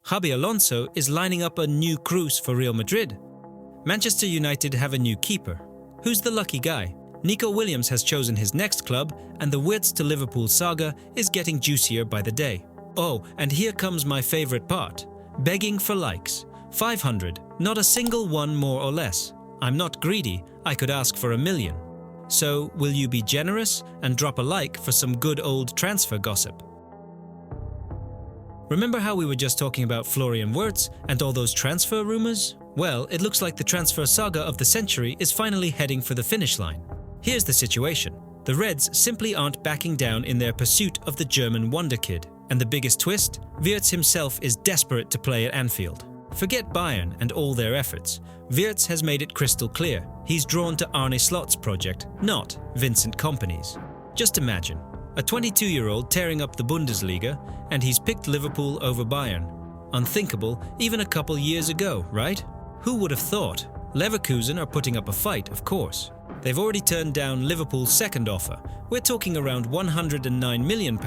Xabi Alonso is lining up a new Kroos for Real Madrid. Manchester United have a new keeper. Who's the lucky guy? Nico Williams has chosen his next club, and the Wirtz-to-Liverpool saga is getting juicier by the day. Oh, and here comes my favorite part. Begging for likes. 500, not a single one more or less. I'm not greedy, I could ask for 1 million. So, will you be generous and drop a like for some good old transfer gossip? Remember how we were just talking about Florian Wirtz and all those transfer rumours? Well, it looks like the transfer saga of the century is finally heading for the finish line. Here's the situation. The Reds simply aren't backing down in their pursuit of the German wonder kid. And the biggest twist? Wirtz himself is desperate to play at Anfield. Forget Bayern and all their efforts. Wirtz has made it crystal clear. He's drawn to Arne Slot's project, not Vincent Kompany's. Just imagine, a 22-year-old tearing up the Bundesliga, and he's picked Liverpool over Bayern. Unthinkable even a couple years ago, right? Who would have thought? Leverkusen are putting up a fight, of course. They've already turned down Liverpool's second offer. We're talking around £109 million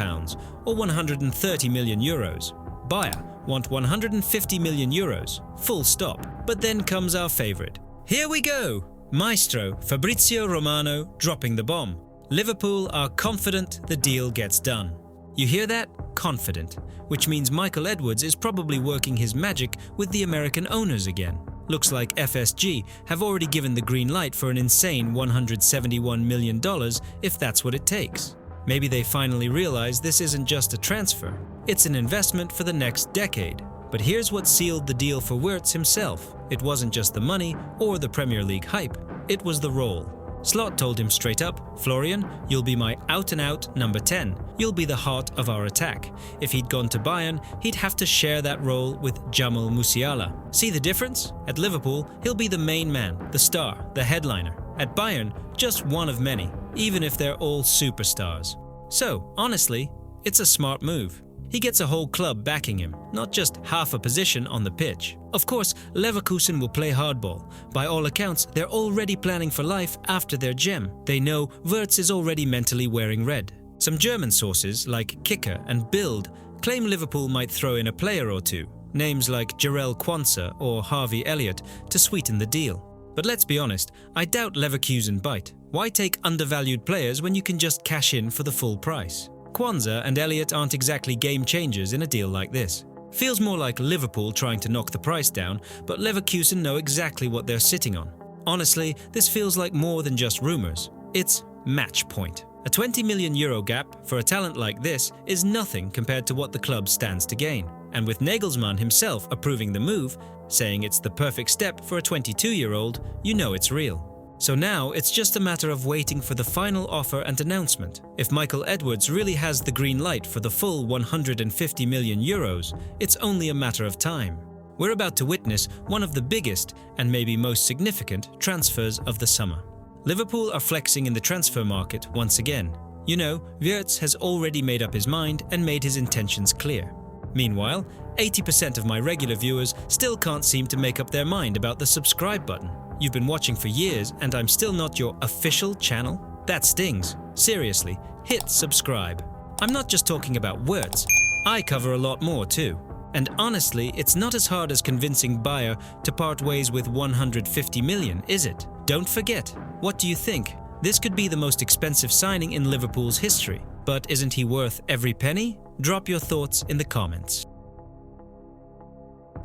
or 130 million euros. Bayer want 150 million euros, full stop. But then comes our favourite. Here we go! Maestro Fabrizio Romano dropping the bomb. Liverpool are confident the deal gets done. You hear that? Confident. Which means Michael Edwards is probably working his magic with the American owners again. Looks like FSG have already given the green light for an insane $171 million if that's what it takes. Maybe they finally realize this isn't just a transfer, it's an investment for the next decade. But here's what sealed the deal for Wirtz himself. It wasn't just the money or the Premier League hype, it was the role. Slot told him straight up, "Florian, you'll be my out-and-out number 10. You'll be the heart of our attack." If he'd gone to Bayern, he'd have to share that role with Jamal Musiala. See the difference? At Liverpool, he'll be the main man, the star, the headliner. At Bayern, just one of many, even if they're all superstars. So, honestly, it's a smart move. He gets a whole club backing him, not just half a position on the pitch. Of course, Leverkusen will play hardball. By all accounts, they're already planning for life after their gem. They know Wirtz is already mentally wearing red. Some German sources, like Kicker and Bild, claim Liverpool might throw in a player or two, names like Jarell Quansah or Harvey Elliott, to sweeten the deal. But let's be honest, I doubt Leverkusen bite. Why take undervalued players when you can just cash in for the full price? Quansah and Elliott aren't exactly game changers in a deal like this. Feels more like Liverpool trying to knock the price down, but Leverkusen know exactly what they're sitting on. Honestly, this feels like more than just rumours. It's match point. A €20 million gap for a talent like this is nothing compared to what the club stands to gain. And with Nagelsmann himself approving the move, saying it's the perfect step for a 22-year-old, you know it's real. So now it's just a matter of waiting for the final offer and announcement. If Michael Edwards really has the green light for the full 150 million euros, it's only a matter of time. We're about to witness one of the biggest and maybe most significant transfers of the summer. Liverpool are flexing in the transfer market once again. You know, Wirtz has already made up his mind and made his intentions clear. Meanwhile, 80% of my regular viewers still can't seem to make up their mind about the subscribe button. You've been watching for years and I'm still not your official channel? That stings. Seriously, hit subscribe. I'm not just talking about Wirtz, I cover a lot more too. And honestly, it's not as hard as convincing Bayer to part ways with 150 million, is it? Don't forget, what do you think? This could be the most expensive signing in Liverpool's history. But isn't he worth every penny? Drop your thoughts in the comments.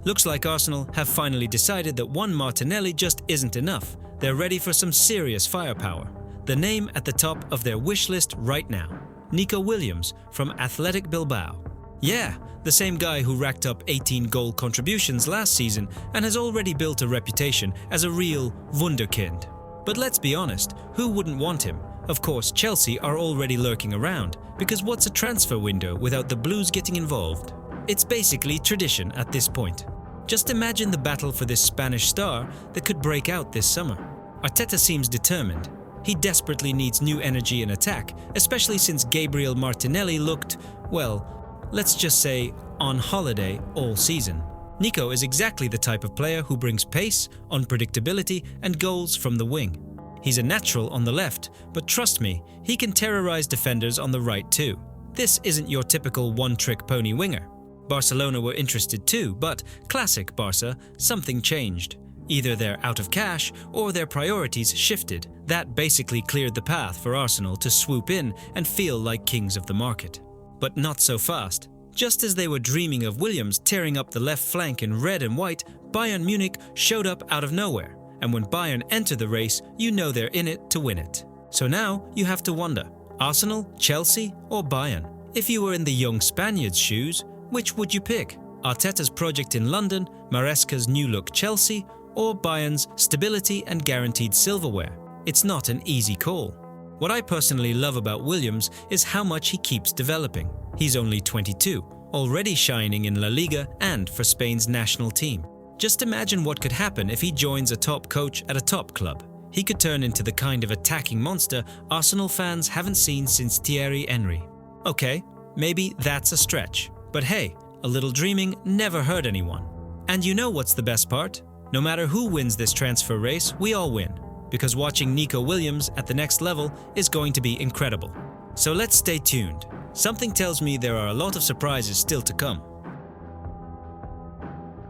Looks like Arsenal have finally decided that one Martinelli just isn't enough. They're ready for some serious firepower. The name at the top of their wish list right now: Nico Williams from Athletic Bilbao. Yeah, the same guy who racked up 18 goal contributions last season and has already built a reputation as a real wunderkind. But let's be honest, who wouldn't want him? Of course, Chelsea are already lurking around, because what's a transfer window without the Blues getting involved? It's basically tradition at this point. Just imagine the battle for this Spanish star that could break out this summer. Arteta seems determined. He desperately needs new energy in attack, especially since Gabriel Martinelli looked, well, let's just say, on holiday all season. Nico is exactly the type of player who brings pace, unpredictability, and goals from the wing. He's a natural on the left, but trust me, he can terrorize defenders on the right too. This isn't your typical one-trick pony winger. Barcelona were interested too, but classic Barca, something changed. Either they're out of cash or their priorities shifted. That basically cleared the path for Arsenal to swoop in and feel like kings of the market. But not so fast. Just as they were dreaming of Williams tearing up the left flank in red and white, Bayern Munich showed up out of nowhere. And when Bayern enter the race, you know they're in it to win it. So now you have to wonder, Arsenal, Chelsea or Bayern? If you were in the young Spaniard's shoes, which would you pick? Arteta's project in London, Maresca's new-look Chelsea, or Bayern's stability and guaranteed silverware? It's not an easy call. What I personally love about Williams is how much he keeps developing. He's only 22, already shining in La Liga and for Spain's national team. Just imagine what could happen if he joins a top coach at a top club. He could turn into the kind of attacking monster Arsenal fans haven't seen since Thierry Henry. Okay, maybe that's a stretch. But hey, a little dreaming never hurt anyone. And you know what's the best part? No matter who wins this transfer race, we all win. Because watching Nico Williams at the next level is going to be incredible. So let's stay tuned. Something tells me there are a lot of surprises still to come.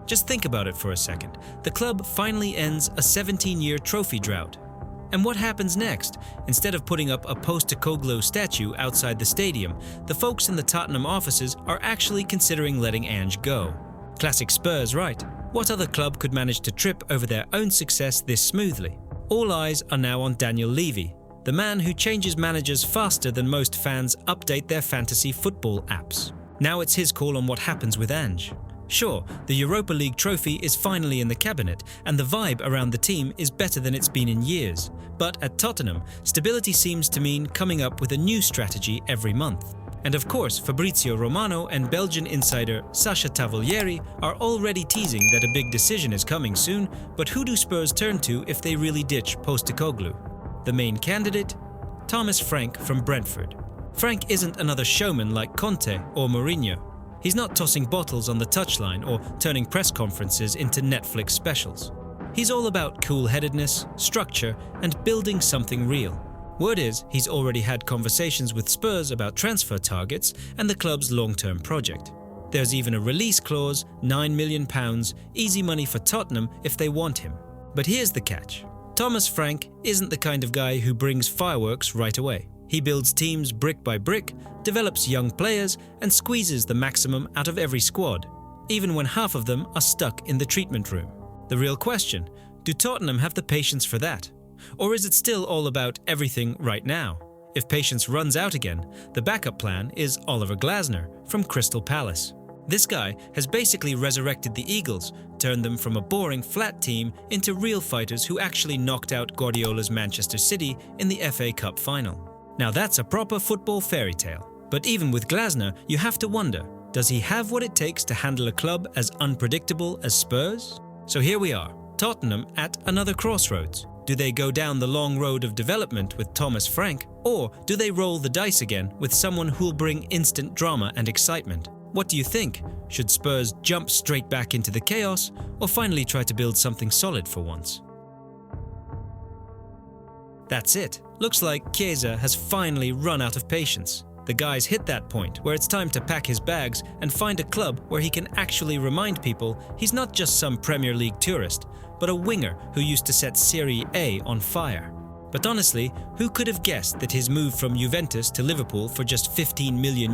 Just think about it for a second. The club finally ends a 17-year trophy drought. And what happens next? Instead of putting up a Postecoglou statue outside the stadium, the folks in the Tottenham offices are actually considering letting Ange go. Classic Spurs, right? What other club could manage to trip over their own success this smoothly? All eyes are now on Daniel Levy, the man who changes managers faster than most fans update their fantasy football apps. Now it's his call on what happens with Ange. Sure, the Europa League trophy is finally in the cabinet, and the vibe around the team is better than it's been in years. But at Tottenham, stability seems to mean coming up with a new strategy every month. And of course, Fabrizio Romano and Belgian insider Sacha Tavolieri are already teasing that a big decision is coming soon, but who do Spurs turn to if they really ditch Postecoglou? The main candidate? Thomas Frank from Brentford. Frank isn't another showman like Conte or Mourinho. He's not tossing bottles on the touchline or turning press conferences into Netflix specials. He's all about cool-headedness, structure, and building something real. Word is, he's already had conversations with Spurs about transfer targets and the club's long-term project. There's even a release clause, £9 million, easy money for Tottenham if they want him. But here's the catch. Thomas Frank isn't the kind of guy who brings fireworks right away. He builds teams brick by brick, develops young players, and squeezes the maximum out of every squad, even when half of them are stuck in the treatment room. The real question, do Tottenham have the patience for that? Or is it still all about everything right now? If patience runs out again, the backup plan is Oliver Glasner from Crystal Palace. This guy has basically resurrected the Eagles, turned them from a boring flat team into real fighters who actually knocked out Guardiola's Manchester City in the FA Cup final. Now that's a proper football fairy tale. But even with Glasner, you have to wonder, does he have what it takes to handle a club as unpredictable as Spurs? So here we are, Tottenham at another crossroads. Do they go down the long road of development with Thomas Frank, or do they roll the dice again with someone who'll bring instant drama and excitement? What do you think? Should Spurs jump straight back into the chaos, or finally try to build something solid for once? That's it. Looks like Chiesa has finally run out of patience. The guy's hit that point where it's time to pack his bags and find a club where he can actually remind people he's not just some Premier League tourist, but a winger who used to set Serie A on fire. But honestly, who could have guessed that his move from Juventus to Liverpool for just €15 million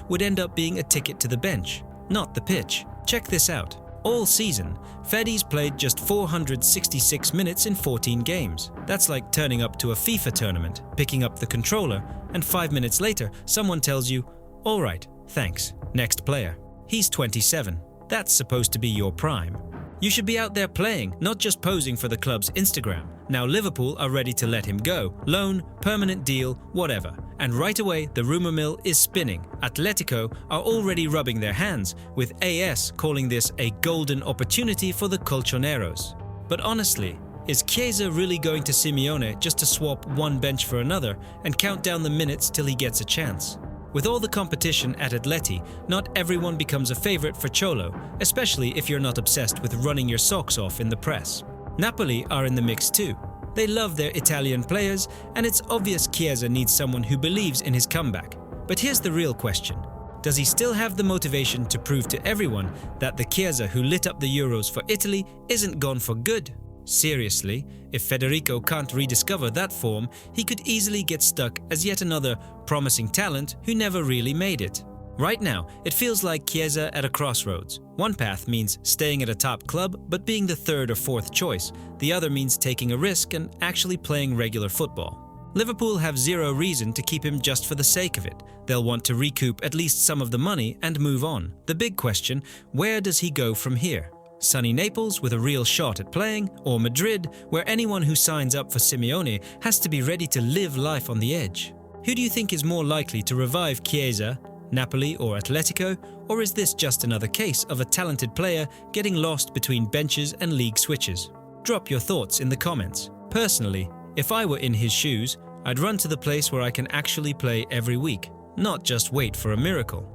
would end up being a ticket to the bench, not the pitch? Check this out. All season, Fedi's played just 466 minutes in 14 games. That's like turning up to a FIFA tournament, picking up the controller, and 5 minutes later, someone tells you, "All right, thanks, next player." He's 27. That's supposed to be your prime. You should be out there playing, not just posing for the club's Instagram. Now Liverpool are ready to let him go. Loan, permanent deal, whatever. And right away, the rumor mill is spinning. Atletico are already rubbing their hands, with AS calling this a golden opportunity for the Colchoneros. But honestly, is Chiesa really going to Simeone just to swap one bench for another and count down the minutes till he gets a chance? With all the competition at Atleti, not everyone becomes a favorite for Cholo, especially if you're not obsessed with running your socks off in the press. Napoli are in the mix too. They love their Italian players, and it's obvious Chiesa needs someone who believes in his comeback. But here's the real question. Does he still have the motivation to prove to everyone that the Chiesa who lit up the Euros for Italy isn't gone for good? Seriously, if Federico can't rediscover that form, he could easily get stuck as yet another promising talent who never really made it. Right now, it feels like Chiesa at a crossroads. One path means staying at a top club but being the third or fourth choice. The other means taking a risk and actually playing regular football. Liverpool have zero reason to keep him just for the sake of it. They'll want to recoup at least some of the money and move on. The big question, where does he go from here? Sunny Naples with a real shot at playing, or Madrid, where anyone who signs up for Simeone has to be ready to live life on the edge? Who do you think is more likely to revive Chiesa, Napoli or Atletico, or is this just another case of a talented player getting lost between benches and league switches? Drop your thoughts in the comments. Personally, if I were in his shoes, I'd run to the place where I can actually play every week, not just wait for a miracle.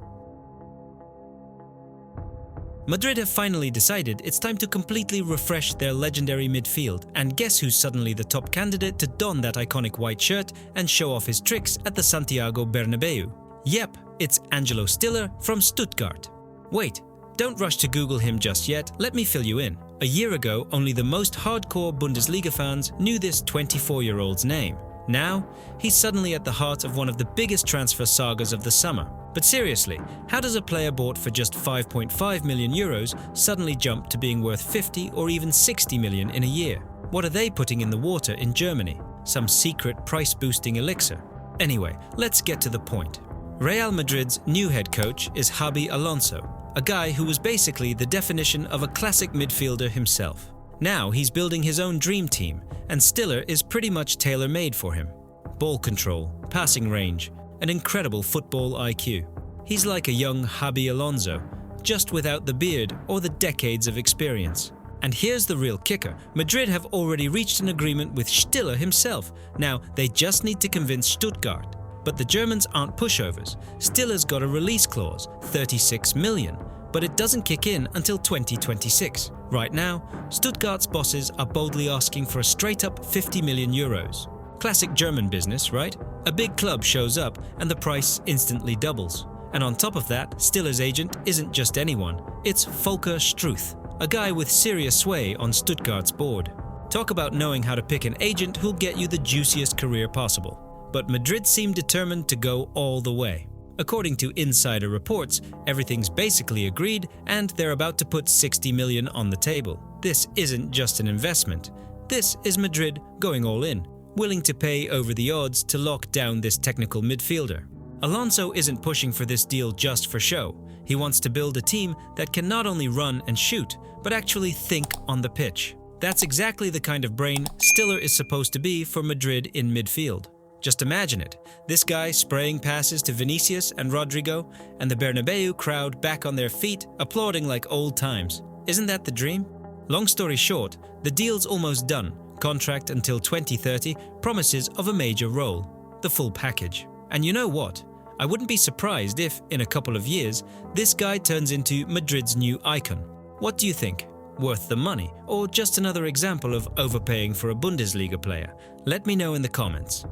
Madrid have finally decided it's time to completely refresh their legendary midfield, and guess who's suddenly the top candidate to don that iconic white shirt and show off his tricks at the Santiago Bernabeu? Yep, it's Angelo Stiller from Stuttgart. Wait, don't rush to Google him just yet, let me fill you in. A year ago, only the most hardcore Bundesliga fans knew this 24-year-old's name. Now, he's suddenly at the heart of one of the biggest transfer sagas of the summer. But seriously, how does a player bought for just 5.5 million euros suddenly jump to being worth 50 or even 60 million in a year? What are they putting in the water in Germany? Some secret price-boosting elixir? Anyway, let's get to the point. Real Madrid's new head coach is Xabi Alonso, a guy who was basically the definition of a classic midfielder himself. Now he's building his own dream team, and Stiller is pretty much tailor-made for him. Ball control, passing range, an incredible football IQ. He's like a young Xabi Alonso, just without the beard or the decades of experience. And here's the real kicker. Madrid have already reached an agreement with Stiller himself. Now they just need to convince Stuttgart. But the Germans aren't pushovers. Stiller's got a release clause, 36 million, but it doesn't kick in until 2026. Right now, Stuttgart's bosses are boldly asking for a straight-up 50 million euros. Classic German business, right? A big club shows up and the price instantly doubles. And on top of that, Stiller's agent isn't just anyone. It's Volker Struth, a guy with serious sway on Stuttgart's board. Talk about knowing how to pick an agent who'll get you the juiciest career possible. But Madrid seem determined to go all the way. According to insider reports, everything's basically agreed and they're about to put 60 million on the table. This isn't just an investment. This is Madrid going all in, willing to pay over the odds to lock down this technical midfielder. Alonso isn't pushing for this deal just for show. He wants to build a team that can not only run and shoot, but actually think on the pitch. That's exactly the kind of brain Stiller is supposed to be for Madrid in midfield. Just imagine it, this guy spraying passes to Vinicius and Rodrigo, and the Bernabeu crowd back on their feet, applauding like old times. Isn't that the dream? Long story short, the deal's almost done. Contract until 2030, promises of a major role, the full package. And you know what? I wouldn't be surprised if, in a couple of years, this guy turns into Madrid's new icon. What do you think? Worth the money, or just another example of overpaying for a Bundesliga player? Let me know in the comments.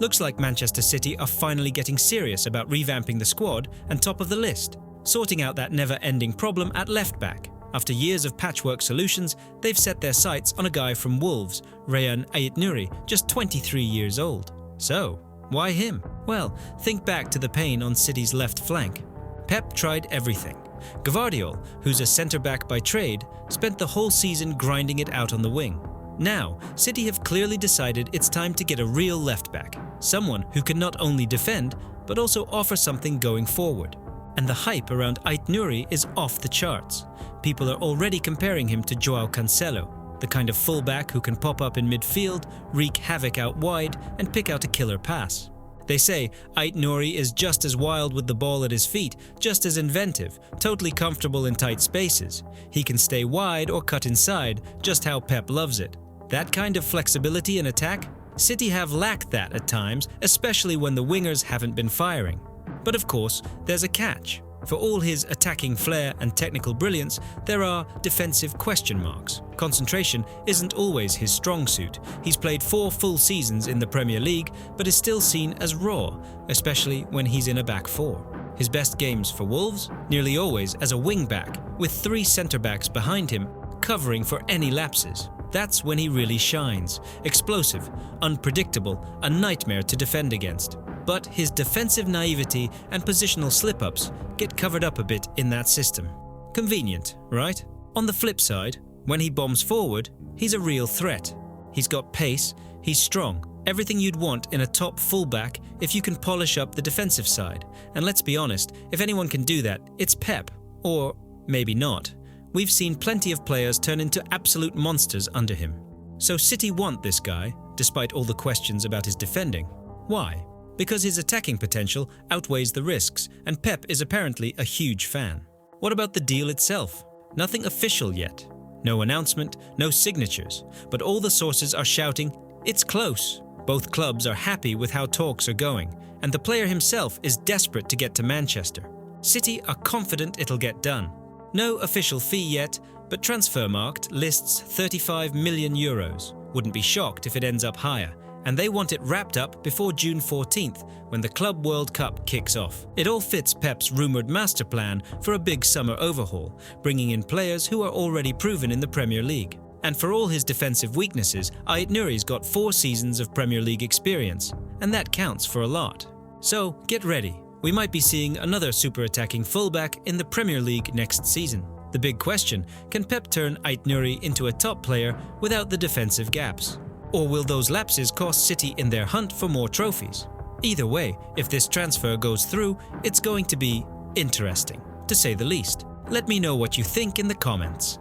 Looks like Manchester City are finally getting serious about revamping the squad and top of the list, sorting out that never-ending problem at left-back. After years of patchwork solutions, they've set their sights on a guy from Wolves, Rayan Aït-Nouri, just 23 years old. So, why him? Well, think back to the pain on City's left flank. Pep tried everything. Gvardiol, who's a centre-back by trade, spent the whole season grinding it out on the wing. Now, City have clearly decided it's time to get a real left-back, someone who can not only defend, but also offer something going forward. And the hype around Aït-Nouri is off the charts. People are already comparing him to João Cancelo, the kind of fullback who can pop up in midfield, wreak havoc out wide, and pick out a killer pass. They say Aït-Nouri is just as wild with the ball at his feet, just as inventive, totally comfortable in tight spaces. He can stay wide or cut inside, just how Pep loves it. That kind of flexibility in attack? City have lacked that at times, especially when the wingers haven't been firing. But of course, there's a catch. For all his attacking flair and technical brilliance, there are defensive question marks. Concentration isn't always his strong suit. He's played 4 full seasons in the Premier League, but is still seen as raw, especially when he's in a back 4. His best games for Wolves? Nearly always as a wing-back, with 3 centre-backs behind him, covering for any lapses. That's when he really shines. Explosive, unpredictable, a nightmare to defend against. But his defensive naivety and positional slip-ups get covered up a bit in that system. Convenient, right? On the flip side, when he bombs forward, he's a real threat. He's got pace, he's strong, everything you'd want in a top fullback if you can polish up the defensive side. And let's be honest, if anyone can do that, it's Pep. Or maybe not. We've seen plenty of players turn into absolute monsters under him. So City want this guy, despite all the questions about his defending. Why? Because his attacking potential outweighs the risks, and Pep is apparently a huge fan. What about the deal itself? Nothing official yet. No announcement, no signatures, but all the sources are shouting, it's close. Both clubs are happy with how talks are going, and the player himself is desperate to get to Manchester. City are confident it'll get done. No official fee yet, but Transfermarkt lists 35 million euros. Wouldn't be shocked if it ends up higher. And they want it wrapped up before June 14th, when the Club World Cup kicks off. It all fits Pep's rumoured master plan for a big summer overhaul, bringing in players who are already proven in the Premier League. And for all his defensive weaknesses, Ait Nouri's got 4 seasons of Premier League experience, and that counts for a lot. So get ready. We might be seeing another super attacking fullback in the Premier League next season. The big question, can Pep turn Ait Nouri into a top player without the defensive gaps? Or will those lapses cost City in their hunt for more trophies? Either way, if this transfer goes through, it's going to be interesting, to say the least. Let me know what you think in the comments.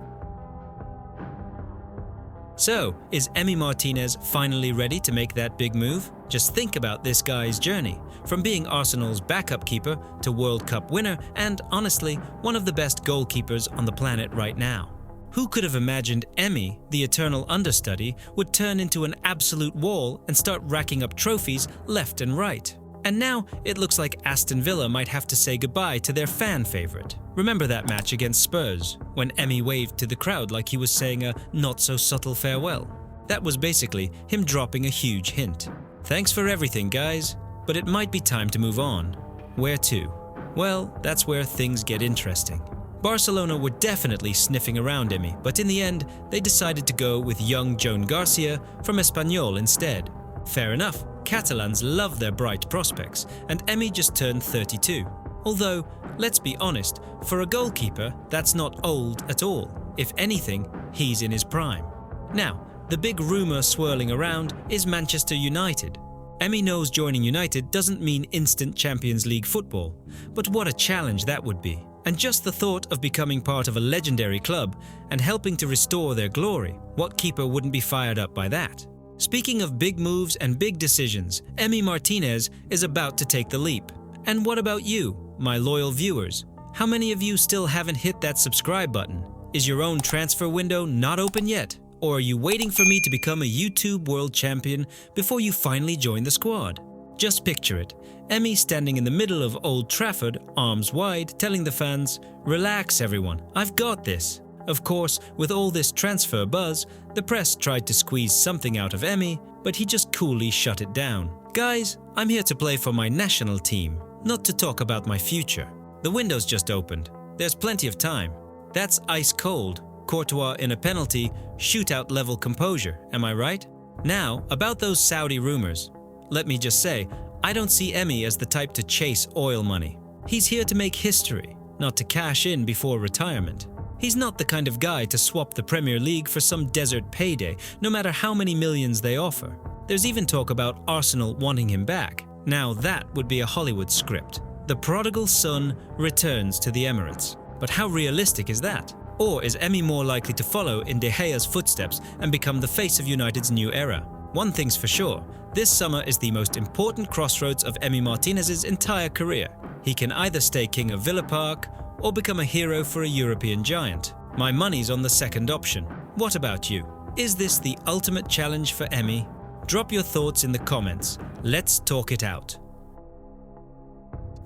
So, is Emi Martinez finally ready to make that big move? Just think about this guy's journey, from being Arsenal's backup keeper to World Cup winner and, honestly, one of the best goalkeepers on the planet right now. Who could have imagined Emi, the eternal understudy, would turn into an absolute wall and start racking up trophies left and right? And now it looks like Aston Villa might have to say goodbye to their fan favourite. Remember that match against Spurs, when Emi waved to the crowd like he was saying a not-so-subtle farewell? That was basically him dropping a huge hint. Thanks for everything, guys, but it might be time to move on. Where to? Well, that's where things get interesting. Barcelona were definitely sniffing around Emi, but in the end, they decided to go with young Joan Garcia from Espanyol instead. Fair enough, Catalans love their bright prospects, and Emi just turned 32. Although, let's be honest, for a goalkeeper, that's not old at all. If anything, he's in his prime. Now, the big rumour swirling around is Manchester United. Emi knows joining United doesn't mean instant Champions League football, but what a challenge that would be. And just the thought of becoming part of a legendary club and helping to restore their glory, what keeper wouldn't be fired up by that? Speaking of big moves and big decisions, Emi Martinez is about to take the leap. And what about you, my loyal viewers? How many of you still haven't hit that subscribe button? Is your own transfer window not open yet? Or are you waiting for me to become a YouTube world champion before you finally join the squad? Just picture it. Emi standing in the middle of Old Trafford, arms wide, telling the fans, "Relax everyone, I've got this." Of course, with all this transfer buzz, the press tried to squeeze something out of Emi, but he just coolly shut it down. "Guys, I'm here to play for my national team, not to talk about my future. The window's just opened. There's plenty of time." That's ice cold. Courtois in a penalty, shootout level composure, am I right? Now, about those Saudi rumours. Let me just say, I don't see Emi as the type to chase oil money. He's here to make history, not to cash in before retirement. He's not the kind of guy to swap the Premier League for some desert payday, no matter how many millions they offer. There's even talk about Arsenal wanting him back. Now that would be a Hollywood script. The prodigal son returns to the Emirates. But how realistic is that? Or is Emi more likely to follow in De Gea's footsteps and become the face of United's new era? One thing's for sure, this summer is the most important crossroads of Emi Martinez's entire career. He can either stay king of Villa Park or become a hero for a European giant. My money's on the second option. What about you? Is this the ultimate challenge for Emi? Drop your thoughts in the comments. Let's talk it out.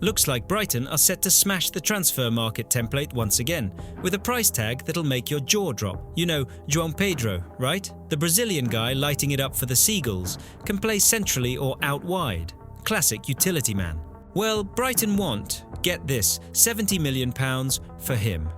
Looks like Brighton are set to smash the transfer market template once again, with a price tag that'll make your jaw drop. You know, JOÁO Pedro, right? The Brazilian guy lighting it up for the Seagulls, can play centrally or out wide. Classic utility man. Well, Brighton want, get this, £70 million for him.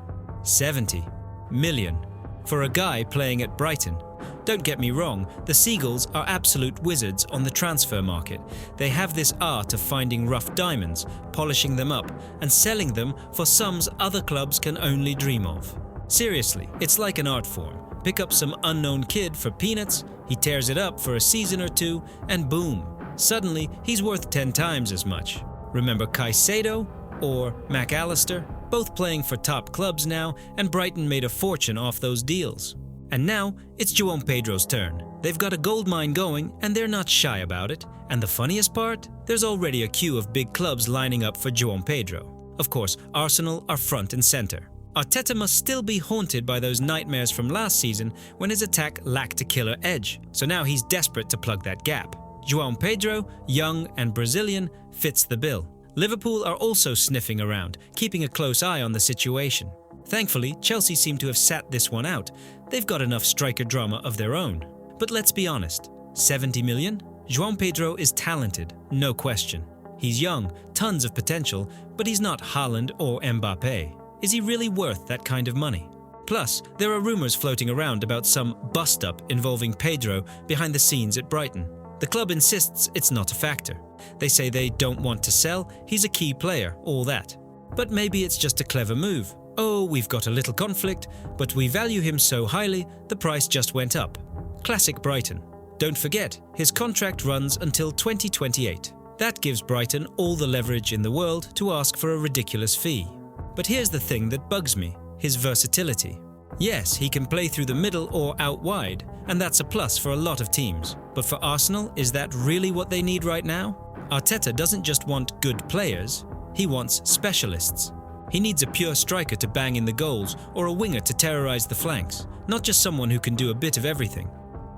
70 million. For a guy playing at Brighton. Don't get me wrong, the Seagulls are absolute wizards on the transfer market. They have this art of finding rough diamonds, polishing them up, and selling them for sums other clubs can only dream of. Seriously, it's like an art form. Pick up some unknown kid for peanuts, he tears it up for a season or two, and boom, suddenly he's worth 10 times as much. Remember Caicedo or McAllister? Both playing for top clubs now, and Brighton made a fortune off those deals. And now, it's JOÁO Pedro's turn. They've got a gold mine going, and they're not shy about it. And the funniest part? There's already a queue of big clubs lining up for JOÁO Pedro. Of course, Arsenal are front and center. Arteta must still be haunted by those nightmares from last season when his attack lacked a killer edge. So now he's desperate to plug that gap. JOÁO Pedro, young and Brazilian, fits the bill. Liverpool are also sniffing around, keeping a close eye on the situation. Thankfully, Chelsea seem to have sat this one out. They've got enough striker drama of their own. But let's be honest, 70 million? JOÁO Pedro is talented, no question. He's young, tons of potential, but he's not Haaland or Mbappe. Is he really worth that kind of money? Plus, there are rumours floating around about some bust-up involving Pedro behind the scenes at Brighton. The club insists it's not a factor. They say they don't want to sell, he's a key player, all that. But maybe it's just a clever move. Oh, we've got a little conflict, but we value him so highly, the price just went up. Classic Brighton. Don't forget, his contract runs until 2028. That gives Brighton all the leverage in the world to ask for a ridiculous fee. But here's the thing that bugs me, his versatility. Yes, he can play through the middle or out wide, and that's a plus for a lot of teams. But for Arsenal, is that really what they need right now? Arteta doesn't just want good players, he wants specialists. He needs a pure striker to bang in the goals or a winger to terrorize the flanks, not just someone who can do a bit of everything.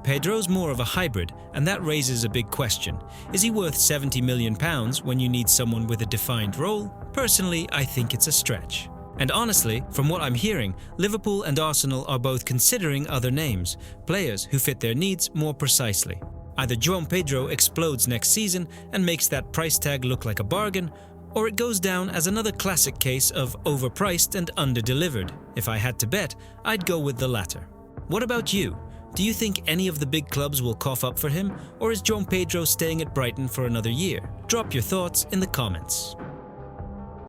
Pedro's more of a hybrid, and that raises a big question. Is he worth £70 million when you need someone with a defined role? Personally, I think it's a stretch. And honestly, from what I'm hearing, Liverpool and Arsenal are both considering other names, players who fit their needs more precisely. Either JOÁO Pedro explodes next season and makes that price tag look like a bargain, or it goes down as another classic case of overpriced and under-delivered. If I had to bet, I'd go with the latter. What about you? Do you think any of the big clubs will cough up for him, or is JOÁO Pedro staying at Brighton for another year? Drop your thoughts in the comments.